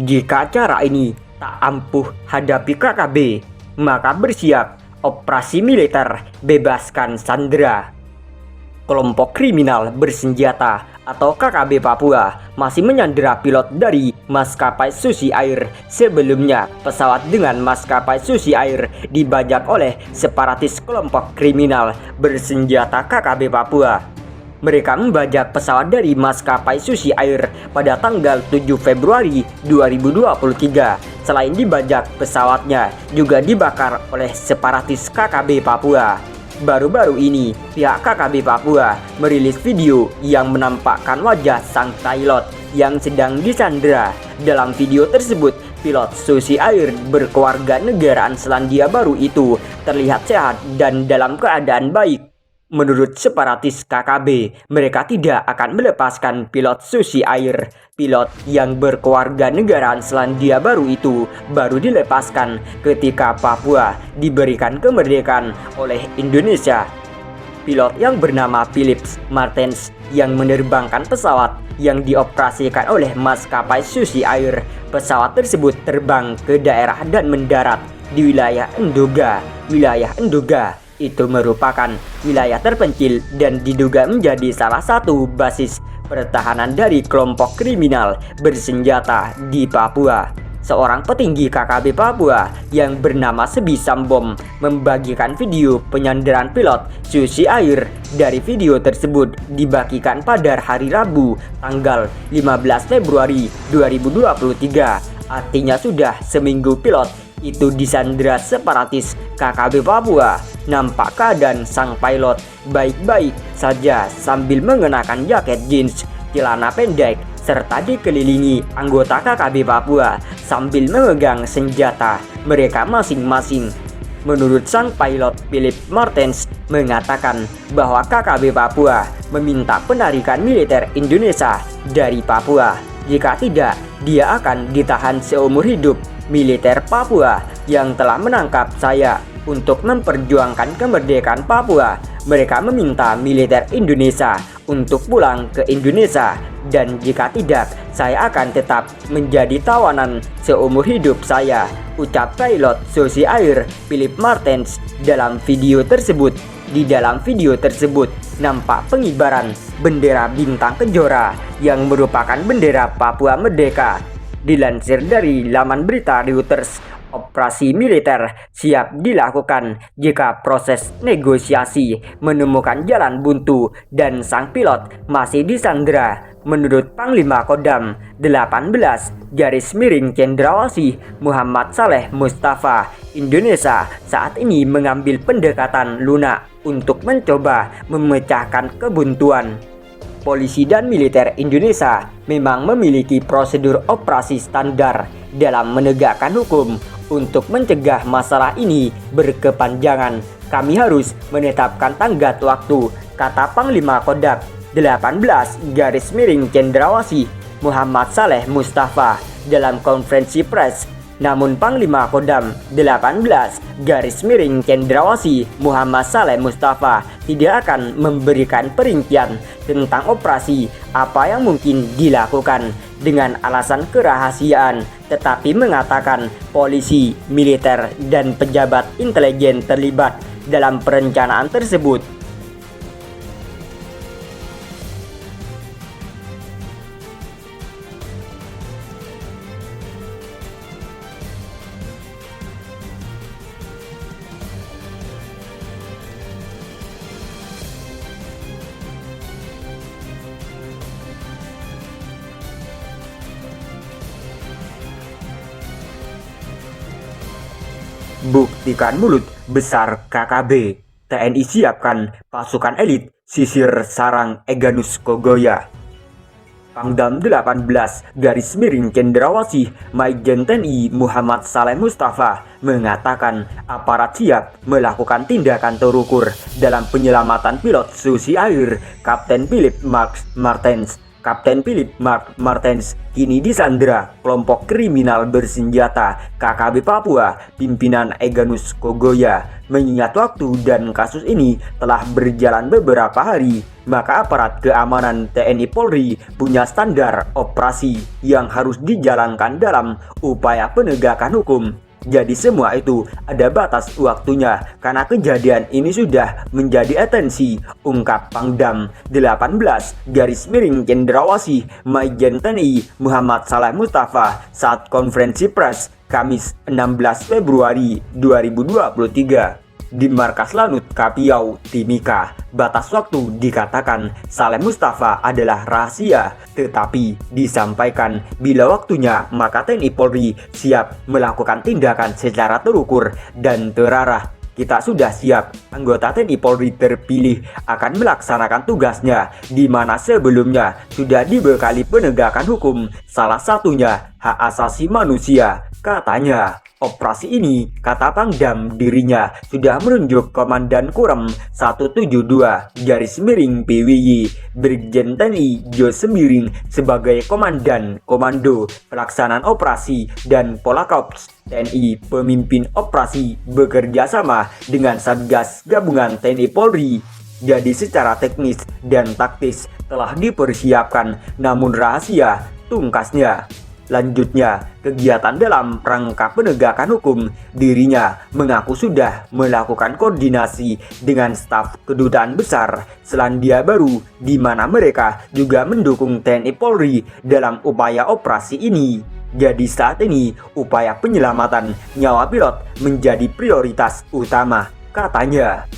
Jika cara ini tak ampuh hadapi KKB, maka bersiap operasi militer bebaskan Sandra. Kelompok kriminal bersenjata atau KKB Papua masih menyandera pilot dari maskapai Susi Air. Sebelumnya, pesawat dengan maskapai Susi Air dibajak oleh separatis kelompok kriminal bersenjata KKB Papua. Mereka membajak pesawat dari maskapai Susi Air pada tanggal 7 Februari 2023. Selain dibajak, pesawatnya juga dibakar oleh separatis KKB Papua. Baru-baru ini, pihak KKB Papua merilis video yang menampakkan wajah sang pilot yang sedang disandra. Dalam video tersebut, pilot Susi Air berkeluarga negaraan Selandia Baru itu terlihat sehat dan dalam keadaan baik. Menurut separatis KKB, mereka tidak akan melepaskan pilot Susi Air. Pilot yang berkeluarga negaraan Selandia Baru itu baru dilepaskan ketika Papua diberikan kemerdekaan oleh Indonesia. Pilot yang bernama Philips Martens yang menerbangkan pesawat yang dioperasikan oleh maskapai Susi Air. Pesawat tersebut terbang ke daerah dan mendarat di wilayah Endoga. Wilayah Endoga itu merupakan wilayah terpencil dan diduga menjadi salah satu basis pertahanan dari kelompok kriminal bersenjata di Papua. Seorang petinggi KKB Papua yang bernama Sebi Sambom membagikan video penyandaran pilot Susi Air. Dari video tersebut dibagikan pada hari Rabu tanggal 15 Februari 2023. Artinya sudah seminggu pilot itu disandra separatis KKB Papua. Nampak keadaan sang pilot baik-baik saja sambil mengenakan jaket jeans, celana pendek, serta dikelilingi anggota KKB Papua sambil memegang senjata mereka masing-masing. Menurut sang pilot, Philip Martens mengatakan bahwa KKB Papua meminta penarikan militer Indonesia dari Papua. Jika tidak, dia akan ditahan seumur hidup. Militer Papua yang telah menangkap saya untuk memperjuangkan kemerdekaan Papua. Mereka meminta militer Indonesia untuk pulang ke Indonesia, dan jika tidak, saya akan tetap menjadi tawanan seumur hidup saya, ucap pilot Susi Air Philip Martens dalam video tersebut. Di dalam video tersebut nampak pengibaran bendera bintang kejora yang merupakan bendera Papua Merdeka. Dilansir dari laman berita Reuters, operasi militer siap dilakukan jika proses negosiasi menemukan jalan buntu dan sang pilot masih disandra. Menurut Panglima Kodam 18 Cendrawasih Muhammad Saleh Mustafa, Indonesia saat ini mengambil pendekatan lunak untuk mencoba memecahkan kebuntuan. Polisi dan militer Indonesia memang memiliki prosedur operasi standar dalam menegakkan hukum. Untuk mencegah masalah ini berkepanjangan, kami harus menetapkan tenggat waktu, kata Panglima Kodam 18 Cendrawasih Muhammad Saleh Mustafa dalam konferensi pers. Namun Panglima Kodam 18 Cendrawasih Muhammad Saleh Mustafa tidak akan memberikan perincian tentang operasi apa yang mungkin dilakukan dengan alasan kerahasiaan, tetapi mengatakan polisi, militer, dan pejabat intelijen terlibat dalam perencanaan tersebut. Buktikan mulut besar KKB. TNI siapkan pasukan elit sisir sarang Egyanus Kogoya. Pangdam 18 Cendrawasih Majen TNI Muhammad Saleh Mustafa mengatakan aparat siap melakukan tindakan terukur dalam penyelamatan pilot Susi Air Kapten Philip Martens. Kapten Philip Mark Martens kini disandra kelompok kriminal bersenjata KKB Papua pimpinan Egyanus Kogoya. Mengingat waktu dan kasus ini telah berjalan beberapa hari, maka aparat keamanan TNI Polri punya standar operasi yang harus dijalankan dalam upaya penegakan hukum. Jadi semua itu ada batas waktunya karena kejadian ini sudah menjadi atensi, ungkap Pangdam 18 Cendrawasih Majen TNI Muhammad Saleh Mustafa saat konferensi pers Kamis 16 Februari 2023. Di Markas Lanut Kapiau, Timika, batas waktu dikatakan Saleh Mustafa adalah rahasia, tetapi disampaikan bila waktunya maka TNI Polri siap melakukan tindakan secara terukur dan terarah. Kita sudah siap, anggota TNI Polri terpilih akan melaksanakan tugasnya di mana sebelumnya sudah dibekali penegakan hukum, salah satunya hak asasi manusia, katanya. Operasi ini, kata Pangdam, dirinya sudah menunjuk Komandan Kurem 172 PWY Brigjen TNI Jo Sembiring sebagai Komandan Komando Pelaksanaan Operasi dan Polakops TNI. Pemimpin operasi bekerja sama dengan Satgas Gabungan TNI Polri. Jadi secara teknis dan taktis telah dipersiapkan, namun rahasia, tungkasnya. Lanjutnya, kegiatan dalam rangka penegakan hukum, dirinya mengaku sudah melakukan koordinasi dengan staf Kedutaan Besar Selandia Baru, di mana mereka juga mendukung TNI Polri dalam upaya operasi ini. Jadi saat ini, upaya penyelamatan nyawa pilot menjadi prioritas utama, katanya.